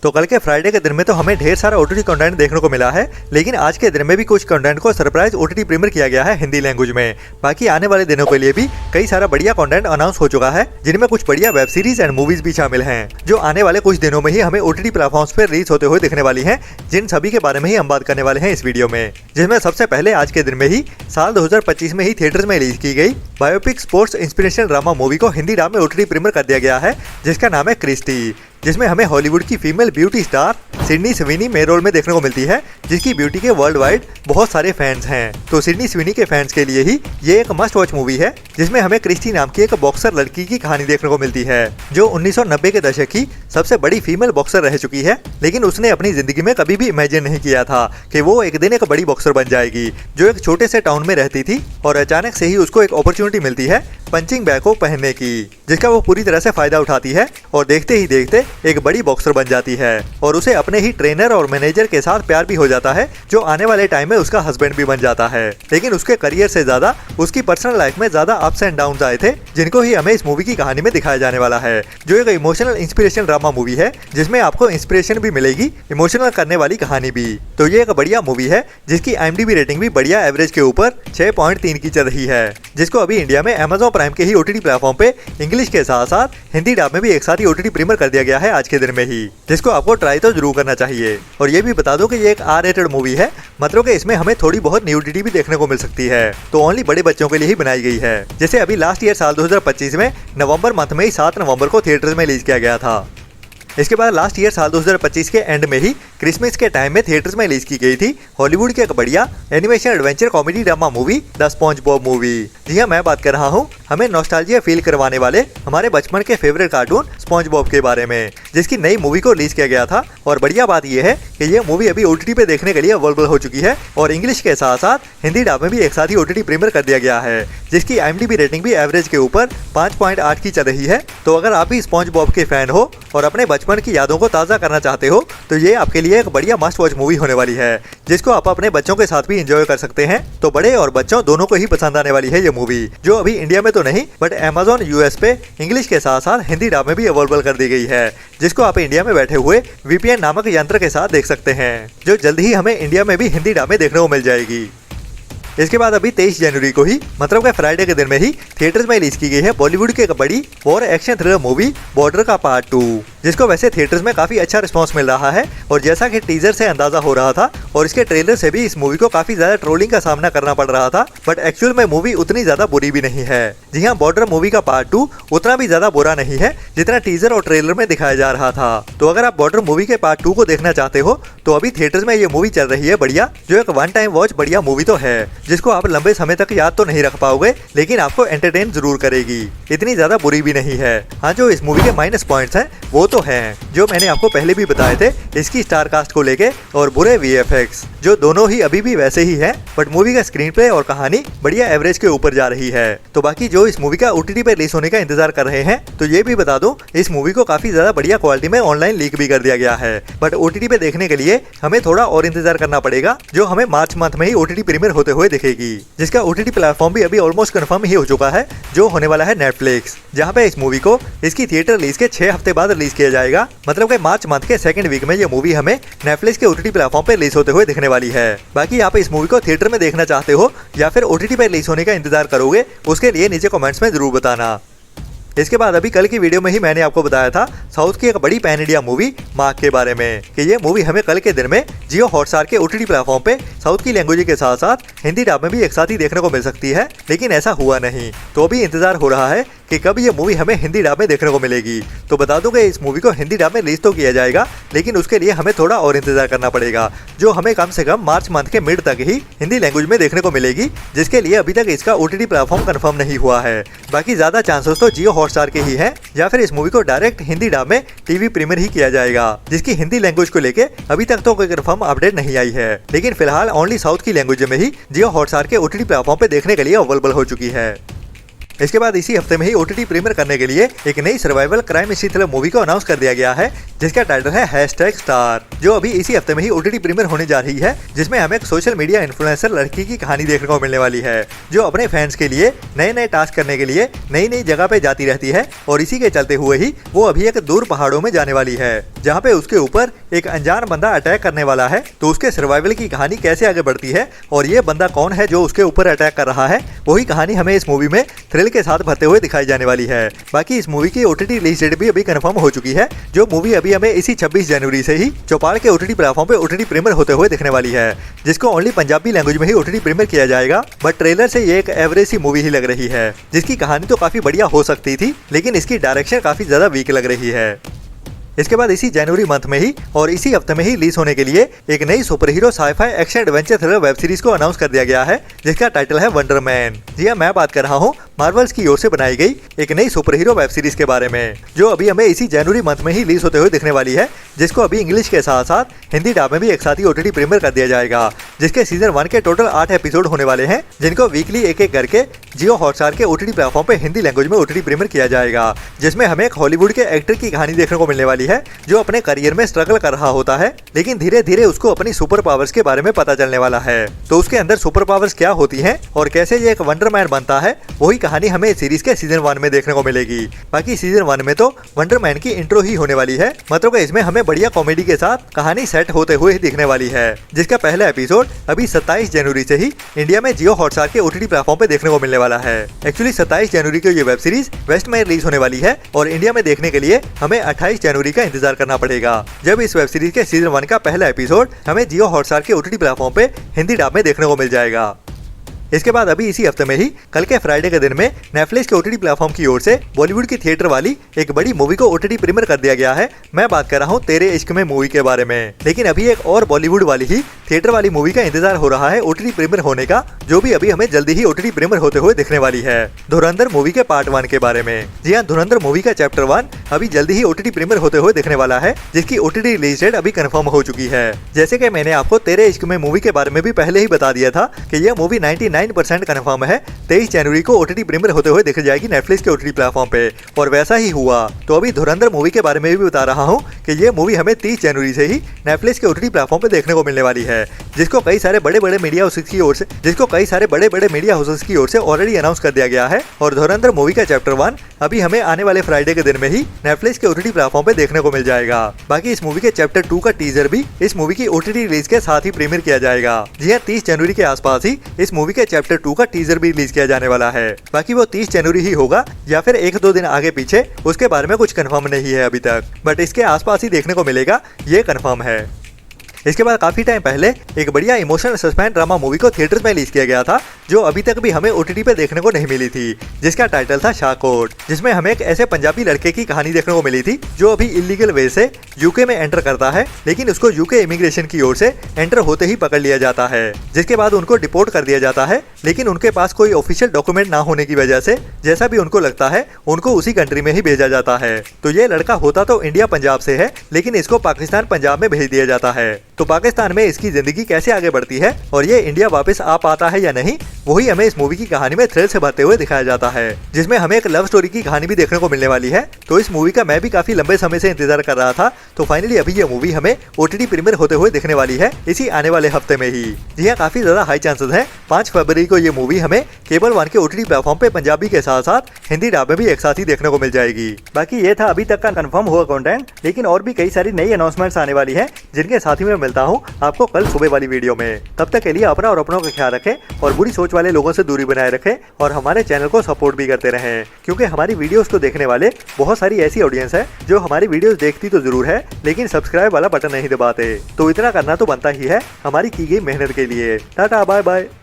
तो कल के फ्राइडे के दिन में तो हमें ढेर सारा ओटीटी कंटेंट देखने को मिला है, लेकिन आज के दिन में भी कुछ कंटेंट को सरप्राइज ओटीटी प्रीमियर किया गया है हिंदी लैंग्वेज में। बाकी आने वाले दिनों के लिए भी कई सारा बढ़िया कंटेंट अनाउंस हो चुका है, जिनमें कुछ बढ़िया वेब सीरीज एंड मूवीज भी शामिल हैं, जो आने वाले कुछ दिनों में ही हमें ओटीटी प्लेटफॉर्म्स पर रिलीज होते हुए दिखने वाली हैं, जिन सभी के बारे में ही हम बात करने वाले हैं इस वीडियो में। जिसमें सबसे पहले आज के दिन में ही साल 2025 में ही थिएटर्स में रिलीज की गई biopic sports inspirational drama movie को हिंदी डब में ओटीटी प्रीमियर कर दिया गया है, जिसका नाम है क्रिस्टी, जिसमें हमें हॉलीवुड की female beauty star Sydney Sweeney main role में देखने को मिलती है, जिसकी ब्यूटी के वर्ल्ड वाइड बहुत सारे फैंस हैं। तो सिडनी स्विनी के फैंस के लिए ही ये एक मस्ट वॉच मूवी है, जिसमें हमें क्रिस्टी नाम की एक बॉक्सर लड़की की कहानी देखने को मिलती है, जो 1990 के दशक की सबसे बड़ी फीमेल बॉक्सर रह चुकी है, लेकिन उसने अपनी जिंदगी में कभी भी इमेजिन नहीं किया था कि वो एक दिन एक बड़ी बॉक्सर बन जाएगी, जो एक छोटे से टाउन में रहती थी और अचानक से ही उसको एक अपॉर्चुनिटी मिलती है पंचिंग बैग को पहनने की, जिसका वो पूरी तरह से फायदा उठाती है और देखते ही देखते एक बड़ी बॉक्सर बन जाती है और उसे अपने ही ट्रेनर और मैनेजर के साथ प्यार भी हो जाता है, जो आने वाले टाइम में उसका हस्बैंड भी बन जाता है। लेकिन उसके करियर से ज्यादा उसकी पर्सनल लाइफ में ज्यादा अप्स एंड डाउन्स आए थे, जिनको ही हमें इस मूवी की कहानी में दिखाया जाने वाला है, जो एक इमोशनल इंस्पिरेशन ड्रामा मूवी है, जिसमें आपको इंस्पिरेशन भी मिलेगी, इमोशनल करने वाली कहानी भी। तो ये एक बढ़िया मूवी है, जिसकी IMDb रेटिंग भी बढ़िया एवरेज के ऊपर 6.3 की चल रही है, जिसको अभी इंडिया में Amazon प्राइम के ही ओटीटी प्लेटफॉर्म पे इंग्लिश के साथ साथ हिंदी डब में भी एक साथ ही ओटीटी प्रीमियर कर दिया गया है आज के दिन में ही, जिसको आपको ट्राई तो जरूर करना चाहिए। और ये भी बता दो कि ये एक R-रेटेड मूवी है, मतलब कि इसमें हमें थोड़ी बहुत न्यूडिटी भी देखने को मिल सकती है, तो ओनली बड़े बच्चों के लिए ही बनाई गई है। जैसे अभी लास्ट ईयर साल 2025 में नवंबर मंथ में ही 7 नवंबर को थिएटर्स में रिलीज किया गया था। इसके बाद लास्ट ईयर साल 2025 के एंड में ही क्रिसमस के टाइम में थिएटर्स में रिलीज की गई थी हॉलीवुड की एक बढ़िया animation adventure comedy drama movie the SpongeBob movie. जी हाँ, मैं बात कर रहा हूँ हमें नॉस्टैल्जिया फील करवाने वाले हमारे बचपन के फेवरेट कार्टून स्पॉन्ज बॉब के बारे में, जिसकी नई मूवी को रिलीज किया गया था। और बढ़िया बात यह है कि यह मूवी अभी OTT पे देखने के लिए अवेलेबल हो चुकी है और इंग्लिश के साथ साथ हिंदी डब में भी एक साथ ही OTT प्रीमियर कर दिया गया है, जिसकी IMDb रेटिंग भी एवरेज के ऊपर 5.8 की चल रही है। तो अगर आप भी स्पॉन्ज बॉब के फैन हो और अपने बचपन की यादों को ताज़ा करना चाहते हो, तो ये आपके लिए एक बढ़िया मस्ट वॉच मूवी होने वाली है, जिसको आप अपने बच्चों के साथ भी एंजॉय कर सकते हैं। तो बड़े और बच्चों दोनों को ही पसंद आने वाली है ये मूवी, जो अभी इंडिया में तो नहीं बट Amazon US पे इंग्लिश के साथ साथ हिंदी डब में भी अवेलेबल कर दी गई है, जिसको आप इंडिया में बैठे हुए VPN नामक यंत्र के साथ देख सकते हैं, जो जल्द ही हमें इंडिया में भी हिंदी डब में देखने को मिल जाएगी। इसके बाद अभी 23 जनवरी को ही मतलब कि फ्राइडे के दिन में ही थिएटर्स में रिलीज की गई है बॉलीवुड की एक बड़ी और एक्शन थ्रिलर मूवी बॉर्डर का पार्ट 2, जिसको वैसे थिएटर्स में काफी अच्छा रिस्पांस मिल रहा है। और जैसा कि टीजर से अंदाजा हो रहा था और इसके ट्रेलर से भी इस मूवी को काफी ज्यादा ट्रोलिंग का सामना करना पड़ रहा था, बट एक्चुअल में मूवी उतनी ज्यादा बुरी भी नहीं है। जी हाँ, बॉर्डर मूवी का पार्ट 2 उतना भी ज्यादा बुरा नहीं है जितना टीजर और ट्रेलर में दिखाया जा रहा था। तो अगर आप बॉर्डर मूवी के पार्ट 2 को देखना चाहते हो, तो अभी थिएटर्स में ये मूवी चल रही है बढ़िया, जो एक वन टाइम वॉच बढ़िया मूवी तो है, जिसको आप लंबे समय तक याद तो नहीं रख पाओगे, लेकिन आपको एंटरटेन जरूर करेगी। इतनी ज्यादा बुरी भी नहीं है। हाँ, जो इस मूवी के माइनस पॉइंट्स हैं वो तो हैं, जो मैंने आपको पहले भी बताए थे, इसकी स्टार कास्ट को लेके और बुरे VFX, जो दोनों ही अभी भी वैसे ही हैं, बट मूवी का स्क्रीन प्ले और कहानी बढ़िया एवरेज के ऊपर जा रही है। तो बाकी जो इस मूवी का OTT पे रिलीज होने का इंतजार कर रहे हैं, तो ये भी बता दूं इस मूवी को काफी ज्यादा बढ़िया क्वालिटी में ऑनलाइन लीक भी कर दिया गया है, बट OTT पे देखने के लिए हमें थोड़ा और इंतजार करना पड़ेगा, जो हमें मार्च मंथ में ही OTT प्रीमियर होते हुए दिखेगी, जिसका OTT प्लेटफॉर्म भी अभी ऑलमोस्ट कंफर्म ही हो चुका है, जो होने वाला है नेटफ्लिक्स, जहाँ पे इस मूवी को इसकी थिएटर रिलीज के 6 हफ्ते बाद रिलीज किया जाएगा। मतलब कि मार्च मंथ के सेकंड वीक में ये मूवी हमें नेटफ्लिक्स के OTT प्लेटफॉर्म पे रिलीज होते हुए दिखने वाली है। बाकी आप इस मूवी को थिएटर में देखना चाहते हो या फिर OTT पे रिलीज होने का इंतजार करोगे, उसके लिए नीचे कमेंट्स में जरूर बताना। इसके बाद अभी कल की वीडियो में ही मैंने आपको बताया था साउथ की एक बड़ी पैन इंडिया मूवी मार्क के बारे में, कि ये मूवी हमें कल के दिन में जियो हॉटस्टार के OTT प्लेटफॉर्म पे साउथ की लैंग्वेज के साथ साथ हिंदी डब में भी एक साथ ही देखने को मिल सकती है, लेकिन ऐसा हुआ नहीं। तो अभी इंतजार हो रहा है कि कब ये मूवी हमें हिंदी डब में देखने को मिलेगी। तो बता दूं कि इस मूवी को हिंदी डब में रिलीज तो किया जाएगा, लेकिन उसके लिए हमें थोड़ा और इंतजार करना पड़ेगा, जो हमें कम से कम मार्च मंथ के मिड तक ही हिंदी लैंग्वेज में देखने को मिलेगी, जिसके लिए अभी तक इसका OTT प्लेटफॉर्म कंफर्म नहीं हुआ है। बाकी ज्यादा चांसेस तो जियो हॉटस्टार के ही है, या फिर इस मूवी को डायरेक्ट हिंदी डब में टीवी प्रीमियर ही किया जाएगा, जिसकी हिंदी लैंग्वेज को लेके अभी तक तो कोई कंफर्म अपडेट नहीं आई है, लेकिन फिलहाल ओनली साउथ की लैंग्वेज में ही जियो हॉटस्टार के OTT प्लेटफॉर्म पे देखने के लिए अवेलेबल हो चुकी है। इसके बाद इसी हफ्ते में ही OTT प्रीमियर करने के लिए एक नई सर्वाइवल क्राइम थ्रिलर मूवी को अनाउंस कर दिया गया है, जिसका टाइटल है #स्टार, जो अभी इसी हफ्ते में ही OTT प्रीमियर होने जा रही है, जिसमें हमें एक सोशल मीडिया इन्फ्लुएंसर लड़की की कहानी देखने को मिलने वाली है, जो अपने फैंस के लिए नए नए टास्क करने के लिए नई नई जगह पे जाती रहती है और इसी के चलते हुए ही वो अभी एक दूर पहाड़ों में जाने वाली है, जहाँ पे उसके ऊपर एक अनजान बंदा अटैक करने वाला है। तो उसके सर्वाइवल की कहानी कैसे आगे बढ़ती है और ये बंदा कौन है जो उसके ऊपर अटैक कर रहा है, वही कहानी हमें इस मूवी में थ्रिल के साथ भरते हुए दिखाई जाने वाली है। बाकी इस मूवी की OTT रिलीज डेट भी अभी कंफर्म हो चुकी है, जो मूवी अभी हमें इसी 26 जनवरी से ही चौपाल के OTT प्लेटफॉर्म पे OTT प्रीमियर होते हुए दिखने वाली है, जिसको ओनली पंजाबी लैंग्वेज में ही OTT प्रीमियर किया जाएगा। बट ट्रेलर से ये एक एवरेज सी मूवी ही लग रही है, जिसकी कहानी तो काफी बढ़िया हो सकती थी, लेकिन इसकी डायरेक्शन काफी ज्यादा वीक लग रही है। इसके बाद इसी जनवरी मंथ में ही और इसी हफ्ते में ही रिलीज होने के लिए एक नई super hero scifi action adventure thriller web series को अनाउंस कर दिया गया है, जिसका टाइटल है वंडर मैन। जी हाँ, मैं बात कर रहा हूँ मार्वल्स की ओर से बनाई गई एक नई सुपर हीरो वेब सीरीज के बारे में, जो अभी हमें इसी जनवरी मंथ में ही रिलीज होते हुए दिखने वाली है, जिसको अभी इंग्लिश के साथ साथ हिंदी डब में भी एक साथ ही OTT प्रीमियर कर दिया जाएगा, जिसके सीजन 1 के टोटल 8 एपिसोड होने वाले हैं, जिनको वीकली एक एक करके जियो हॉटस्टार के OTT प्लेटफॉर्म पे हिंदी लैंग्वेज में OTT प्रीमियर किया जाएगा, जिसमें हमें एक हॉलीवुड के एक्टर की कहानी देखने को मिलने वाली है, जो अपने करियर में स्ट्रगल कर रहा होता है, लेकिन धीरे धीरे उसको अपनी सुपर पावर्स के बारे में पता चलने वाला है। तो उसके अंदर सुपर पावर्स क्या होती हैं और कैसे ये एक वंडर मैन बनता है, वही कहानी हमें सीरीज के सीजन 1 में देखने को मिलेगी। बाकी सीजन 1 में तो वंडर मैन की इंट्रो ही होने वाली है, मतलब कि इसमें हमें बढ़िया कॉमेडी के साथ कहानी सेट होते हुए ही दिखने वाली है, जिसका पहला एपिसोड अभी 27 जनवरी से ही इंडिया में जियो हॉटस्टार के OTT प्लेटफॉर्म पे देखने को मिलने वाला है। एक्चुअली 27 जनवरी को ये वेब सीरीज वेस्ट में रिलीज होने वाली है और इंडिया में देखने के लिए हमें 28 जनवरी का इंतजार करना पड़ेगा, जब इस वेब सीरीज के सीजन 1 का पहला एपिसोड हमें जियो हॉटस्टार के OTT प्लेटफॉर्म पे हिंदी डब में देखने को मिल जाएगा। इसके बाद अभी इसी हफ्ते में ही कल के फ्राइडे के दिन में नेटफ्लिक्स के OTT प्लेटफॉर्म की ओर से बॉलीवुड की थिएटर वाली एक बड़ी मूवी को OTT प्रीमियर कर दिया गया है। मैं बात कर रहा हूँ तेरे इश्क में मूवी के बारे में, लेकिन अभी एक और बॉलीवुड वाली ही थिएटर वाली मूवी का इंतजार हो रहा है OTT प्रीमियर होने का, जो भी अभी हमें जल्दी ही OTT प्रीमियर होते हुए दिखने वाली है, धुरंधर मूवी के पार्ट 1 के बारे में। जी हाँ, धुरंधर मूवी का चैप्टर 1 अभी जल्दी ही OTT प्रीमियर होते हुए दिखने वाला है, जिसकी OTT रिलीज डेट अभी कंफर्म हो चुकी है। जैसे कि मैंने आपको तेरे इश्क में मूवी के बारे में भी पहले ही बता दिया था कि यह मूवी 99% कंफर्म है 23 जनवरी को OTT प्रीमियर होते हुए दिख जाएगी नेटफ्लिक्स के OTT प्लेटफॉर्म पे, और वैसा ही हुआ। तो अभी धुरंधर मूवी के बारे में भी बता रहा हूँ कि ये मूवी हमें 30 जनवरी से ही नेटफ्लिक्स के OTT प्लेटफॉर्म पे देखने को मिलने वाली है, जिसको कई सारे बड़े बड़े मीडिया हाउसेस की ओर से ऑलरेडी अनाउंस कर दिया गया है। और धुरंधर मूवी का चैप्टर 1 अभी हमें आने वाले फ्राइडे के दिन में ही नेटफ्लिक्स के OTT प्लेटफॉर्म पे देखने को मिल जाएगा। बाकी इस मूवी के चैप्टर 2 का टीजर भी इस मूवी की OTT रिलीज के साथ ही प्रीमियर किया जाएगा। जी हाँ, 30 जनवरी के आसपास ही इस मूवी के चैप्टर 2 का टीजर भी रिलीज किया जाने वाला है। बाकी वो 30 जनवरी ही होगा या फिर 1-2 दिन आगे पीछे, उसके बारे में कुछ कंफर्म नहीं है अभी तक, बट इसके आसपास ही देखने को मिलेगा, ये कंफर्म है। इसके बाद काफी टाइम पहले एक बढ़िया इमोशनल सस्पेंस ड्रामा मूवी को थिएटर में रिलीज किया गया था, जो अभी तक भी हमें OTT पे देखने को नहीं मिली थी, जिसका टाइटल था शाकोट, जिसमें हमें एक ऐसे पंजाबी लड़के की कहानी देखने को मिली थी, जो अभी इलीगल वे से यूके में एंटर करता है, लेकिन उसको यूके इमिग्रेशन की ओर से एंटर होते ही पकड़ लिया जाता है, जिसके बाद उनको डिपोर्ट कर दिया जाता है, लेकिन उनके पास कोई ऑफिशियल डॉक्यूमेंट ना होने की वजह से जैसा भी उनको लगता है उनको उसी कंट्री में ही भेजा जाता है। तो ये लड़का होता तो इंडिया पंजाब से है, लेकिन इसको पाकिस्तान पंजाब में भेज दिया जाता है। तो पाकिस्तान में इसकी जिंदगी कैसे आगे बढ़ती है और ये इंडिया वापस आ पाता है या नहीं, वही हमें इस मूवी की कहानी में थ्रिल से भरते हुए दिखाया जाता है, जिसमें हमें एक लव स्टोरी की कहानी भी देखने को मिलने वाली है। तो इस मूवी का मैं भी काफी लंबे समय से इंतजार कर रहा था, तो फाइनली अभी ये मूवी हमें OTT प्रीमियर होते हुए दिखने वाली है इसी आने वाले हफ्ते में ही। जी हाँ, काफी ज्यादा हाई चांसेस है 5 फरवरी को ये मूवी हमें केबल 1 के OTT प्लेटफॉर्म पे पंजाबी के साथ साथ हिंदी डब में भी एक साथ ही देखने को मिल जाएगी। बाकी ये था अभी तक का कंफर्म हुआ कंटेंट, लेकिन और भी कई सारी नई अनाउंसमेंट्स आने वाली है, जिनके साथ ही मैं मिलता हूँ आपको कल सुबह वाली वीडियो में। तब तक के लिए अपना और अपनों का ख्याल रखें और बुरी सोच वाले लोगों से दूरी बनाए रखें, और हमारे चैनल को सपोर्ट भी करते रहें, क्योंकि हमारी वीडियोस को देखने वाले बहुत सारी ऐसी ऑडियंस है जो हमारी वीडियोस देखती तो जरूर है, लेकिन सब्सक्राइब वाला बटन नहीं दबाते। तो इतना करना तो बनता ही है हमारी की गई मेहनत के लिए। Tata bye bye.